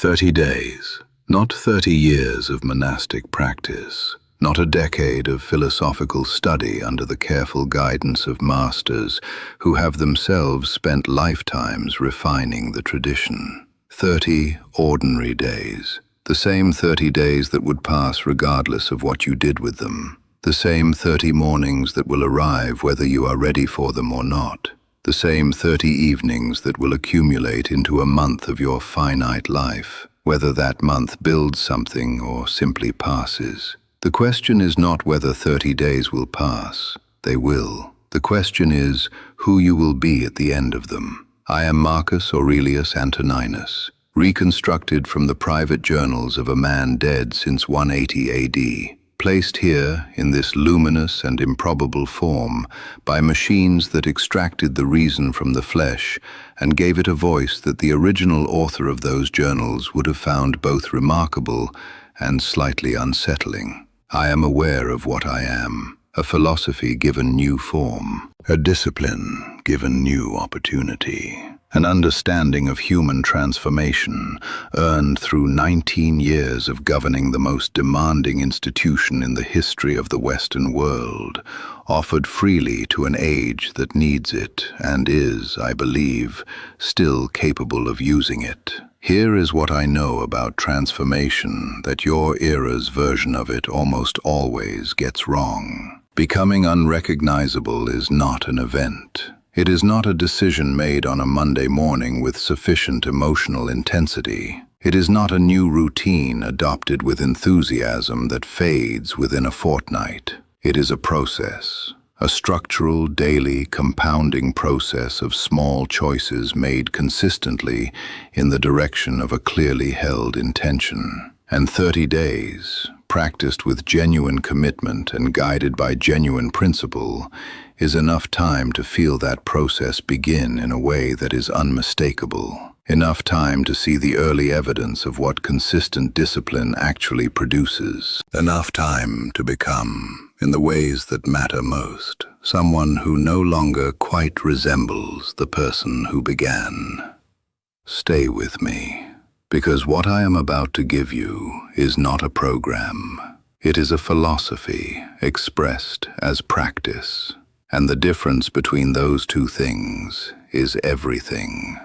30 days, not 30 years of monastic practice, not a decade of philosophical study under the careful guidance of masters who have themselves spent lifetimes refining the tradition. 30 ordinary days, the same 30 days that would pass regardless of what you did with them, the same 30 mornings that will arrive whether you are ready for them or not, the same 30 evenings that will accumulate into a month of your finite life, whether that month builds something or simply passes. The question is not whether 30 days will pass. They will. The question is who you will be at the end of them. I am Marcus Aurelius Antoninus, reconstructed from the private journals of a man dead since 180 AD, placed here in this luminous and improbable form by machines that extracted the reason from the flesh and gave it a voice that the original author of those journals would have found both remarkable and slightly unsettling. I am aware of what I am, a philosophy given new form, a discipline given new opportunity, an understanding of human transformation earned through 19 years of governing the most demanding institution in the history of the Western world, offered freely to an age that needs it and is, I believe, still capable of using it. Here is what I know about transformation that your era's version of it almost always gets wrong. Becoming unrecognizable is not an event. It is not a decision made on a Monday morning with sufficient emotional intensity. It is not a new routine adopted with enthusiasm that fades within a fortnight. It is a process, a structural, daily, compounding process of small choices made consistently in the direction of a clearly held intention. And 30 days, practiced with genuine commitment and guided by genuine principle, is enough time to feel that process begin in a way that is unmistakable. Enough time to see the early evidence of what consistent discipline actually produces. Enough time to become, in the ways that matter most, someone who no longer quite resembles the person who began. Stay with me, because what I am about to give you is not a program. It is a philosophy expressed as practice. And the difference between those two things is everything.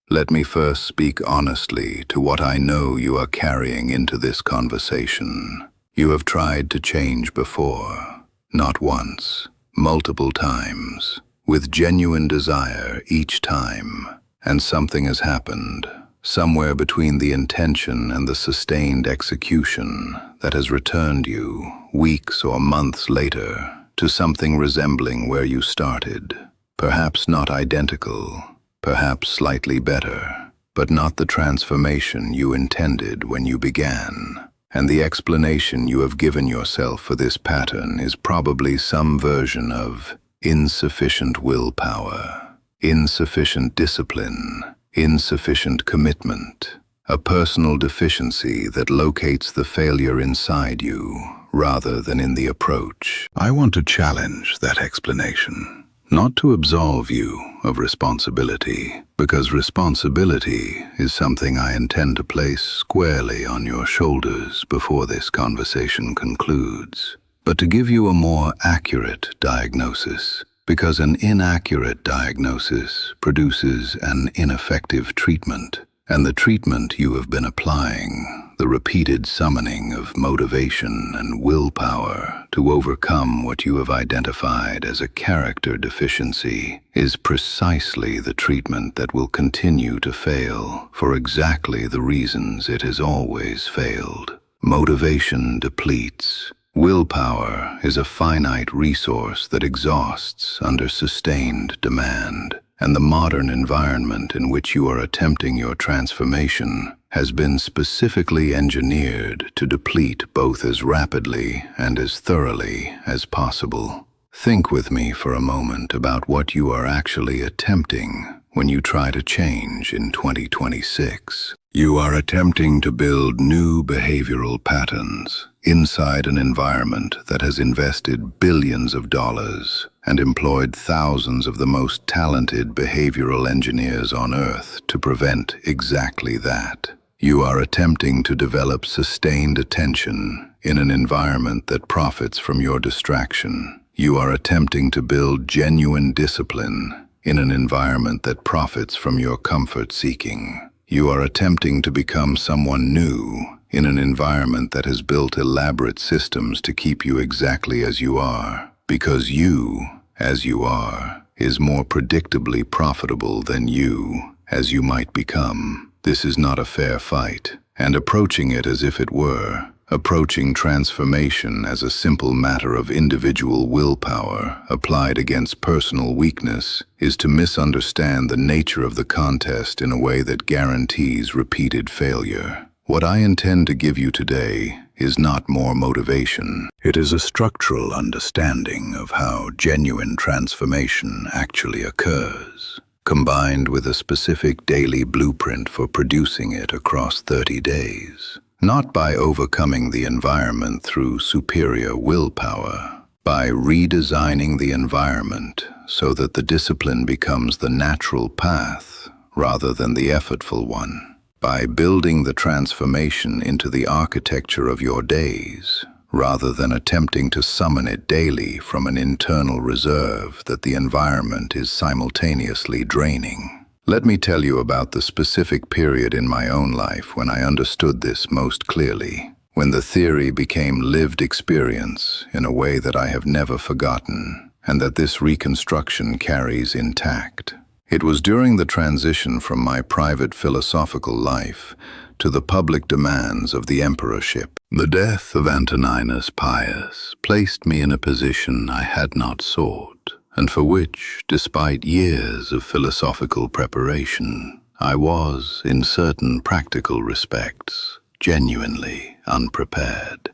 Let me first speak honestly to what I know you are carrying into this conversation. You have tried to change before, not once, multiple times, with genuine desire each time, and something has happened, somewhere between the intention and the sustained execution, that has returned you, weeks or months later, to something resembling where you started. Perhaps not identical, perhaps slightly better, but not the transformation you intended when you began. And the explanation you have given yourself for this pattern is probably some version of insufficient willpower, insufficient discipline, insufficient commitment, a personal deficiency that locates the failure inside you rather than in the approach. I want to challenge that explanation, not to absolve you of responsibility, because responsibility is something I intend to place squarely on your shoulders before this conversation concludes, but to give you a more accurate diagnosis, because an inaccurate diagnosis produces an ineffective treatment, and the treatment you have been applying, the repeated summoning of motivation and willpower to overcome what you have identified as a character deficiency, is precisely the treatment that will continue to fail for exactly the reasons it has always failed. Motivation depletes. Willpower is a finite resource that exhausts under sustained demand. And the modern environment in which you are attempting your transformation has been specifically engineered to deplete both as rapidly and as thoroughly as possible. Think with me for a moment about what you are actually attempting when you try to change in 2026. You are attempting to build new behavioral patterns inside an environment that has invested billions of dollars and employed thousands of the most talented behavioral engineers on Earth to prevent exactly that. You are attempting to develop sustained attention in an environment that profits from your distraction. You are attempting to build genuine discipline in an environment that profits from your comfort seeking. You are attempting to become someone new in an environment that has built elaborate systems to keep you exactly as you are, because you, as you are, is more predictably profitable than you, as you might become. This is not a fair fight, and approaching it as if it were, approaching transformation as a simple matter of individual willpower applied against personal weakness, is to misunderstand the nature of the contest in a way that guarantees repeated failure. What I intend to give you today is not more motivation. It is a structural understanding of how genuine transformation actually occurs, combined with a specific daily blueprint for producing it across 30 days. Not by overcoming the environment through superior willpower, by redesigning the environment so that the discipline becomes the natural path rather than the effortful one. By building the transformation into the architecture of your days, rather than attempting to summon it daily from an internal reserve that the environment is simultaneously draining. Let me tell you about the specific period in my own life when I understood this most clearly, when the theory became lived experience in a way that I have never forgotten, and that this reconstruction carries intact. It was during the transition from my private philosophical life to the public demands of the emperorship. The death of Antoninus Pius placed me in a position I had not sought, and for which, despite years of philosophical preparation, I was, in certain practical respects, genuinely unprepared.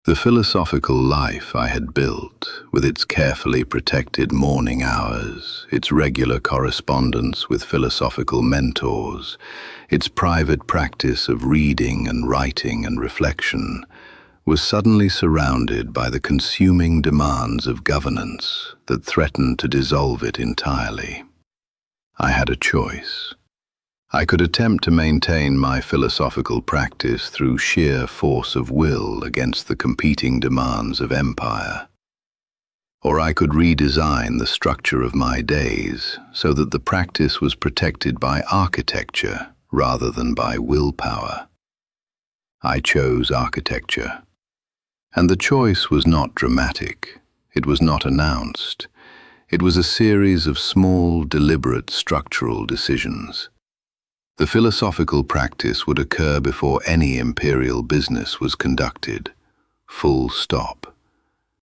The philosophical life I had built, with its carefully protected morning hours, its regular correspondence with philosophical mentors, its private practice of reading and writing and reflection, was suddenly surrounded by the consuming demands of governance that threatened to dissolve it entirely. I had a choice. I could attempt to maintain my philosophical practice through sheer force of will against the competing demands of empire. Or I could redesign the structure of my days so that the practice was protected by architecture rather than by willpower. I chose architecture. And the choice was not dramatic. It was not announced. It was a series of small, deliberate structural decisions. The philosophical practice would occur before any imperial business was conducted. Full stop.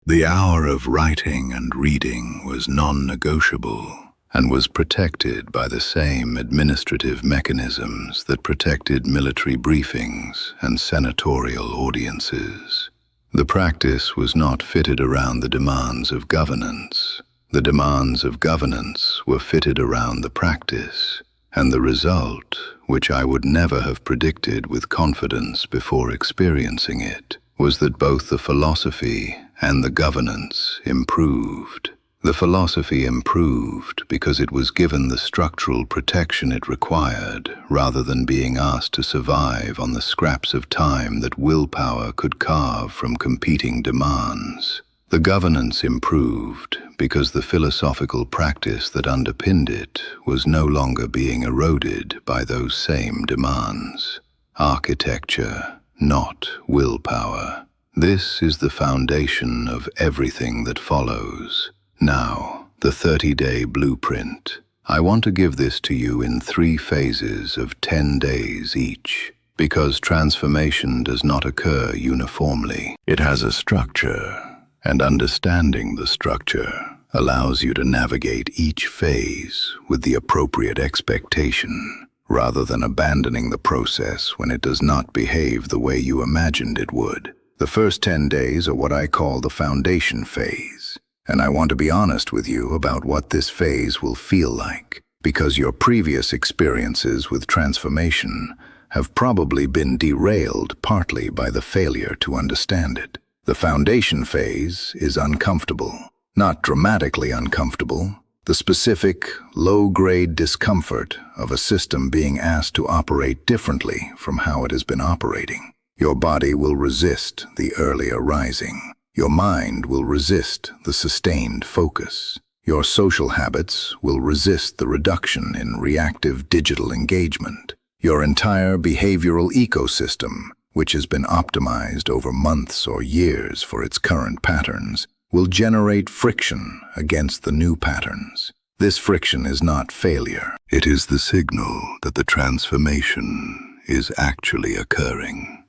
The hour of writing and reading was non-negotiable and was protected by the same administrative mechanisms that protected military briefings and senatorial audiences. The practice was not fitted around the demands of governance. The demands of governance were fitted around the practice. And the result, which I would never have predicted with confidence before experiencing it, was that both the philosophy and the governance improved. The philosophy improved because it was given the structural protection it required, rather than being asked to survive on the scraps of time that willpower could carve from competing demands. The governance improved because the philosophical practice that underpinned it was no longer being eroded by those same demands. Architecture, not willpower. This is the foundation of everything that follows. Now, the 30-day blueprint. I want to give this to you in 3 phases of 10 days each, because transformation does not occur uniformly. It has a structure. And understanding the structure allows you to navigate each phase with the appropriate expectation, rather than abandoning the process when it does not behave the way you imagined it would. The first 10 days are what I call the foundation phase, and I want to be honest with you about what this phase will feel like, because your previous experiences with transformation have probably been derailed partly by the failure to understand it. The foundation phase is uncomfortable. Not dramatically uncomfortable. the specific, low-grade discomfort of a system being asked to operate differently from how it has been operating. Your body will resist the early arising. Your mind will resist the sustained focus. Your social habits will resist the reduction in reactive digital engagement. Your entire behavioral ecosystem, which has been optimized over months or years for its current patterns, will generate friction against the new patterns. This friction is not failure. It is the signal that the transformation is actually occurring.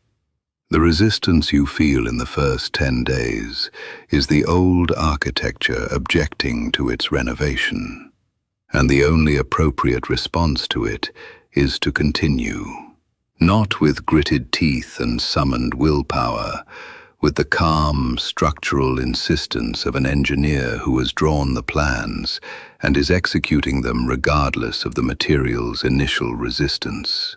The resistance you feel in the first 10 days is the old architecture objecting to its renovation, and the only appropriate response to it is to continue, not with gritted teeth and summoned willpower, with the calm, structural insistence of an engineer who has drawn the plans and is executing them regardless of the material's initial resistance.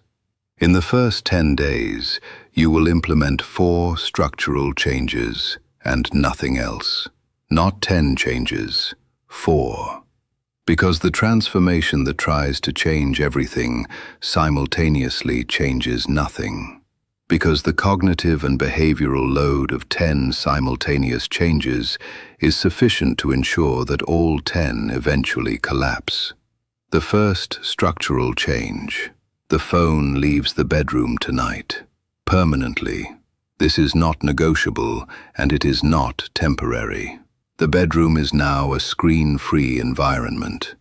In the first 10 days, you will implement 4 structural changes and nothing else. Not 10 changes, 4. Because the transformation that tries to change everything simultaneously changes nothing. Because the cognitive and behavioral load of 10 simultaneous changes is sufficient to ensure that all 10 eventually collapse. The first structural change. The phone leaves the bedroom tonight. Permanently. This is not negotiable, and it is not temporary. The bedroom is now a screen-free environment.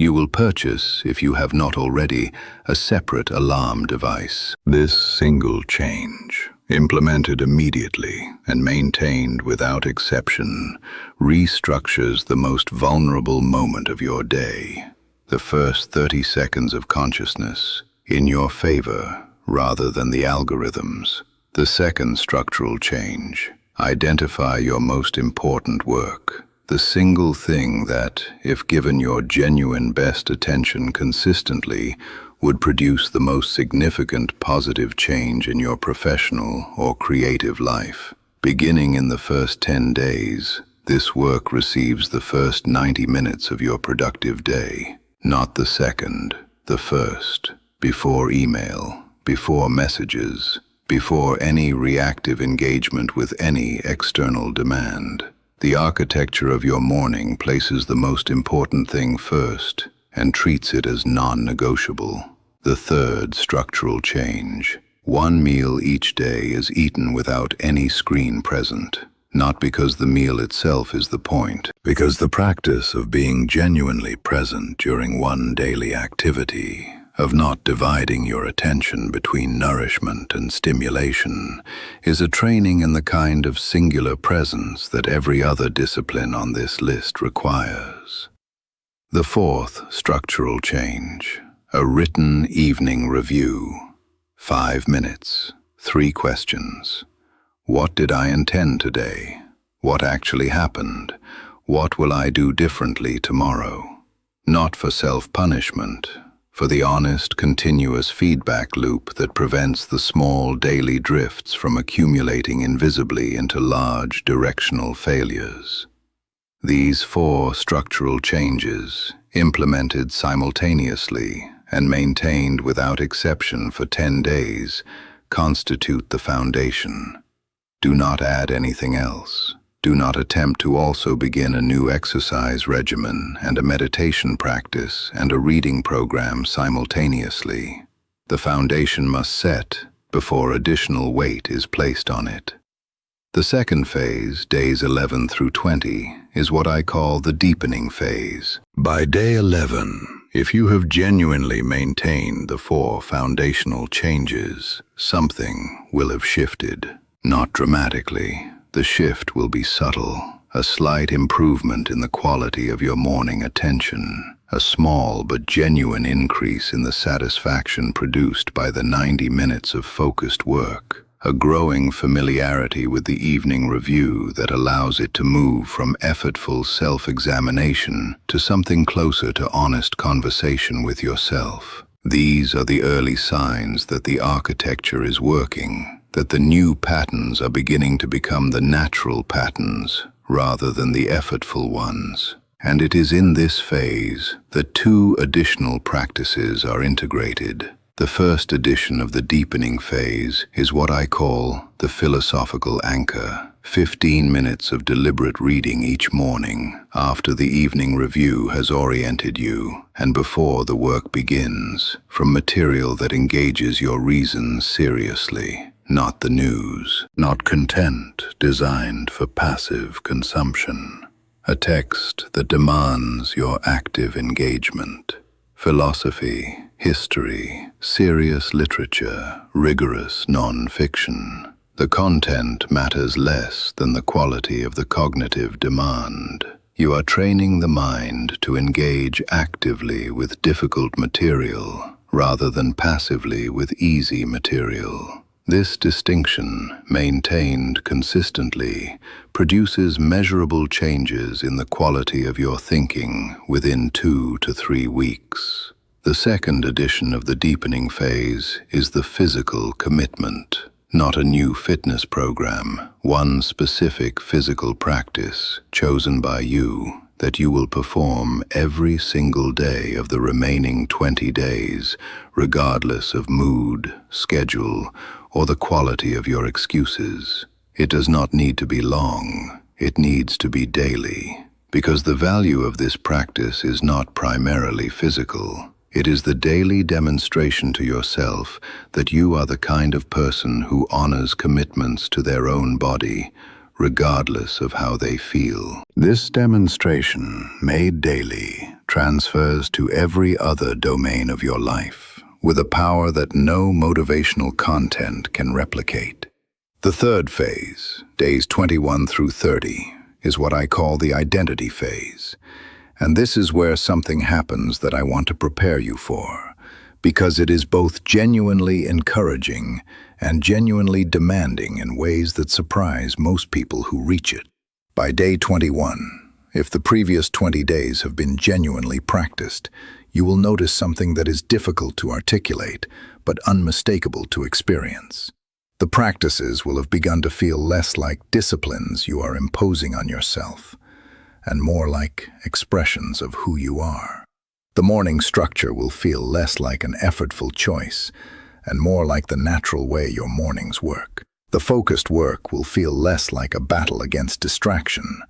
You will purchase, if you have not already, a separate alarm device. This single change, implemented immediately and maintained without exception, restructures the most vulnerable moment of your day, the first 30 seconds of consciousness, in your favor rather than the algorithms. The second structural change. Identify your most important work, the single thing that, if given your genuine best attention consistently, would produce the most significant positive change in your professional or creative life. Beginning in the first 10 days, this work receives the first 90 minutes of your productive day, not the second, the first, before email, before messages, before any reactive engagement with any external demand. The architecture of your morning places the most important thing first and treats it as non-negotiable. The third structural change. 1 meal each day is eaten without any screen present, not because the meal itself is the point, because the practice of being genuinely present during one daily activity, of not dividing your attention between nourishment and stimulation, is a training in the kind of singular presence that every other discipline on this list requires. The fourth structural change, a written evening review. 5 minutes, 3 questions. What did I intend today? What actually happened? What will I do differently tomorrow? Not for self-punishment, for the honest, continuous feedback loop that prevents the small daily drifts from accumulating invisibly into large directional failures. These 4 structural changes, implemented simultaneously and maintained without exception for 10 days, constitute the foundation. Do not add anything else. Do not attempt to also begin a new exercise regimen and a meditation practice and a reading program simultaneously. The foundation must set before additional weight is placed on it. The second phase, days 11 through 20, is what I call the deepening phase. By day 11, if you have genuinely maintained the 4 foundational changes, something will have shifted. Not dramatically. The shift will be subtle, a slight improvement in the quality of your morning attention, a small but genuine increase in the satisfaction produced by the 90 minutes of focused work, a growing familiarity with the evening review that allows it to move from effortful self-examination to something closer to honest conversation with yourself. These are the early signs that the architecture is working, that the new patterns are beginning to become the natural patterns rather than the effortful ones. And it is in this phase that two additional practices are integrated. The first edition of the deepening phase is what I call the philosophical anchor. 15 minutes of deliberate reading each morning after the evening review has oriented you and before the work begins, from material that engages your reason seriously, not the news, not content designed for passive consumption. A text that demands your active engagement. Philosophy, history, serious literature, rigorous non-fiction. The content matters less than the quality of the cognitive demand. You are training the mind to engage actively with difficult material rather than passively with easy material. This distinction, maintained consistently, produces measurable changes in the quality of your thinking within 2 to 3 weeks. The second edition of the deepening phase is the physical commitment. Not a new fitness program, one specific physical practice chosen by you that you will perform every single day of the remaining 20 days, regardless of mood, schedule, or the quality of your excuses. It does not need to be long, it needs to be daily, because the value of this practice is not primarily physical. It is the daily demonstration to yourself that you are the kind of person who honors commitments to their own body, regardless of how they feel. This demonstration, made daily, transfers to every other domain of your life, with a power that no motivational content can replicate. The third phase, days 21 through 30, is what I call the identity phase. And this is where something happens that I want to prepare you for, because it is both genuinely encouraging and genuinely demanding in ways that surprise most people who reach it. By day 21, if the previous 20 days have been genuinely practiced, you will notice something that is difficult to articulate, but unmistakable to experience. The practices will have begun to feel less like disciplines you are imposing on yourself, and more like expressions of who you are. The morning structure will feel less like an effortful choice and more like the natural way your mornings work. The focused work will feel less like a battle against distraction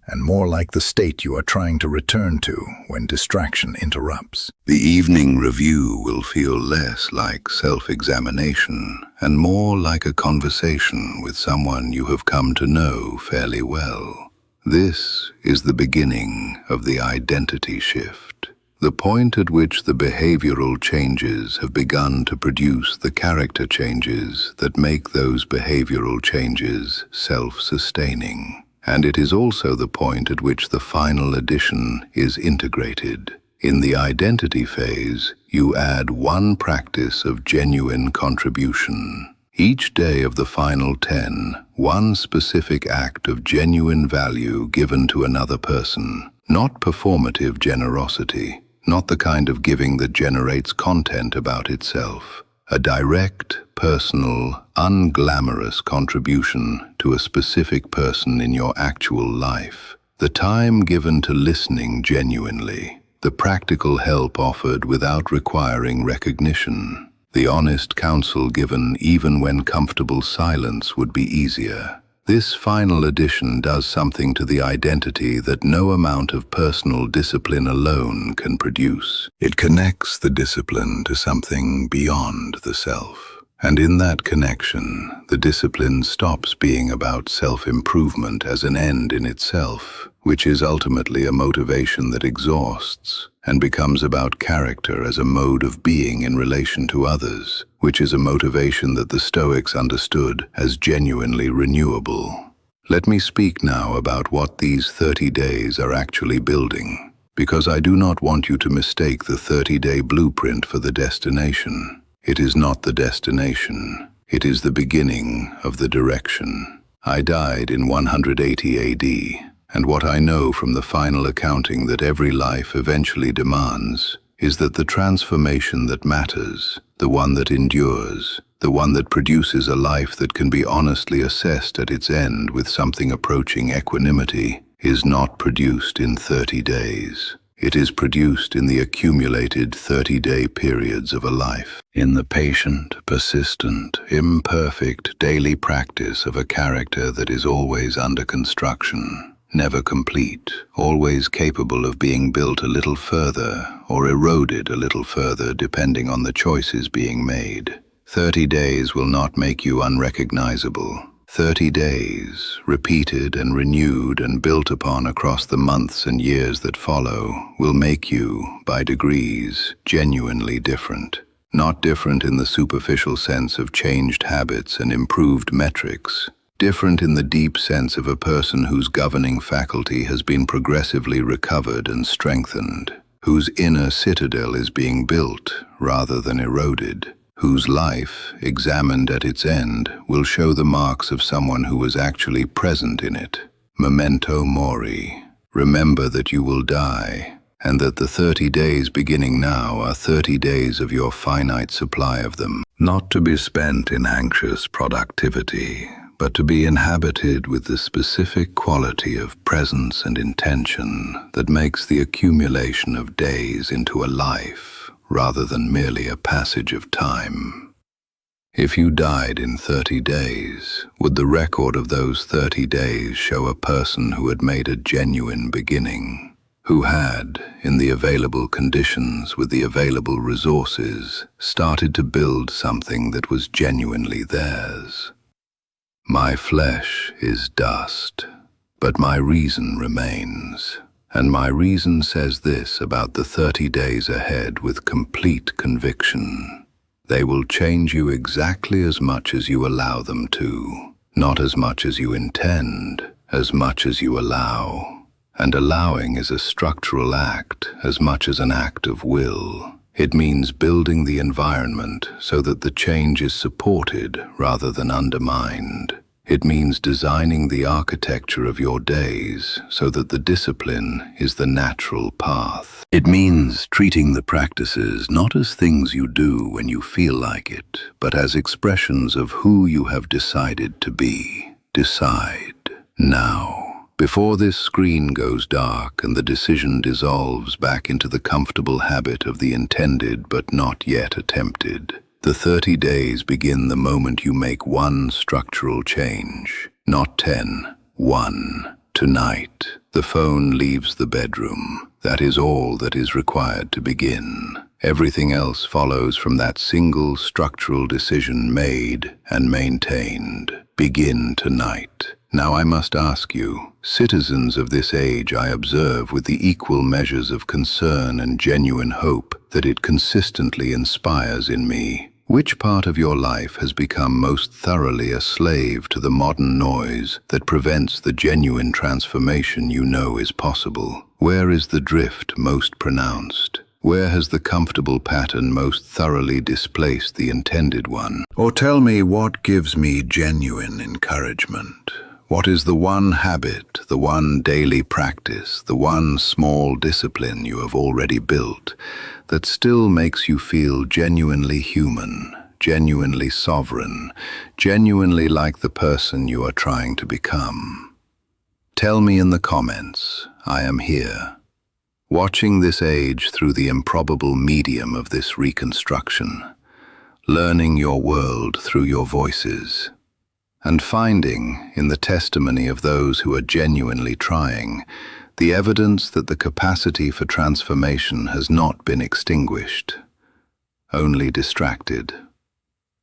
and more like the state you are trying to return to when distraction interrupts. The evening review will feel less like self-examination and more like a conversation with someone you have come to know fairly well. This is the beginning of the identity shift, the point at which the behavioral changes have begun to produce the character changes that make those behavioral changes self-sustaining. And it is also the point at which the final edition is integrated. In the identity phase, you add one practice of genuine contribution. Each day of the final 10, one specific act of genuine value given to another person, not performative generosity, not the kind of giving that generates content about itself. A direct, personal, unglamorous contribution to a specific person in your actual life. The time given to listening genuinely. The practical help offered without requiring recognition. The honest counsel given even when comfortable silence would be easier. This final edition does something to the identity that no amount of personal discipline alone can produce. It connects the discipline to something beyond the self. And in that connection, the discipline stops being about self-improvement as an end in itself, which is ultimately a motivation that exhausts, and becomes about character as a mode of being in relation to others, which is a motivation that the Stoics understood as genuinely renewable. Let me speak now about what these 30 days are actually building, because I do not want you to mistake the 30-day blueprint for the destination. It is not the destination. It is the beginning of the direction. I died in 180 AD. And what I know from the final accounting that every life eventually demands is that the transformation that matters, the one that endures, the one that produces a life that can be honestly assessed at its end with something approaching equanimity, is not produced in 30 days. It is produced in the accumulated 30-day periods of a life, in the patient, persistent, imperfect daily practice of a character that is always under construction, never complete, always capable of being built a little further or eroded a little further depending on the choices being made. 30 days will not make you unrecognizable. 30 days, repeated and renewed and built upon across the months and years that follow, will make you, by degrees, genuinely different. Not different in the superficial sense of changed habits and improved metrics. Different in the deep sense of a person whose governing faculty has been progressively recovered and strengthened, whose inner citadel is being built rather than eroded, whose life, examined at its end, will show the marks of someone who was actually present in it. Memento mori. Remember that you will die, and that the 30 days beginning now are 30 days of your finite supply of them, not to be spent in anxious productivity, but to be inhabited with the specific quality of presence and intention that makes the accumulation of days into a life, rather than merely a passage of time. If you died in 30 days, would the record of those 30 days show a person who had made a genuine beginning, who had, in the available conditions with the available resources, started to build something that was genuinely theirs? My flesh is dust, but my reason remains. And my reason says this about the 30 days ahead with complete conviction. They will change you exactly as much as you allow them to, not as much as you intend, as much as you allow. And allowing is a structural act as much as an act of will. It means building the environment so that the change is supported rather than undermined. It means designing the architecture of your days so that the discipline is the natural path. It means treating the practices not as things you do when you feel like it, but as expressions of who you have decided to be. Decide now, before this screen goes dark and the decision dissolves back into the comfortable habit of the intended but not yet attempted. The 30 days begin the moment you make one structural change, not 10. 1. Tonight, the phone leaves the bedroom. That is all that is required to begin. Everything else follows from that single structural decision made and maintained. Begin tonight. Now I must ask you, citizens of this age, I observe with the equal measures of concern and genuine hope that it consistently inspires in me. Which part of your life has become most thoroughly a slave to the modern noise that prevents the genuine transformation you know is possible? Where is the drift most pronounced? Where has the comfortable pattern most thoroughly displaced the intended one? Or tell me what gives me genuine encouragement. What is the one habit, the one daily practice, the one small discipline you have already built that still makes you feel genuinely human, genuinely sovereign, genuinely like the person you are trying to become? Tell me in the comments. I am here, watching this age through the improbable medium of this reconstruction, learning your world through your voices, and finding, in the testimony of those who are genuinely trying, the evidence that the capacity for transformation has not been extinguished, only distracted.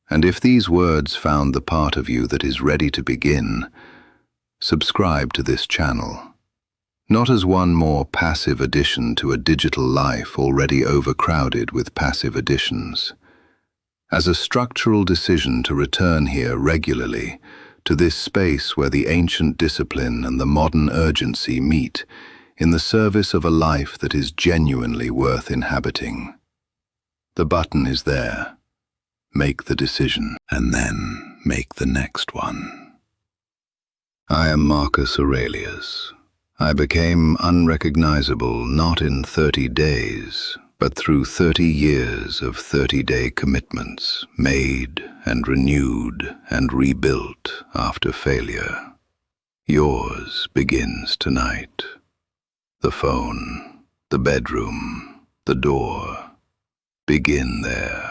And if these words found the part of you that is ready to begin, subscribe to this channel, not as one more passive addition to a digital life already overcrowded with passive additions, as a structural decision to return here regularly, to this space where the ancient discipline and the modern urgency meet in the service of a life that is genuinely worth inhabiting. The button is there. Make the decision, and then make the next one. I am Marcus Aurelius. I became unrecognizable not in 30 days, but through 30 years of 30-day commitments, made and renewed and rebuilt after failure. Yours begins tonight. The phone, the bedroom, the door. Begin there.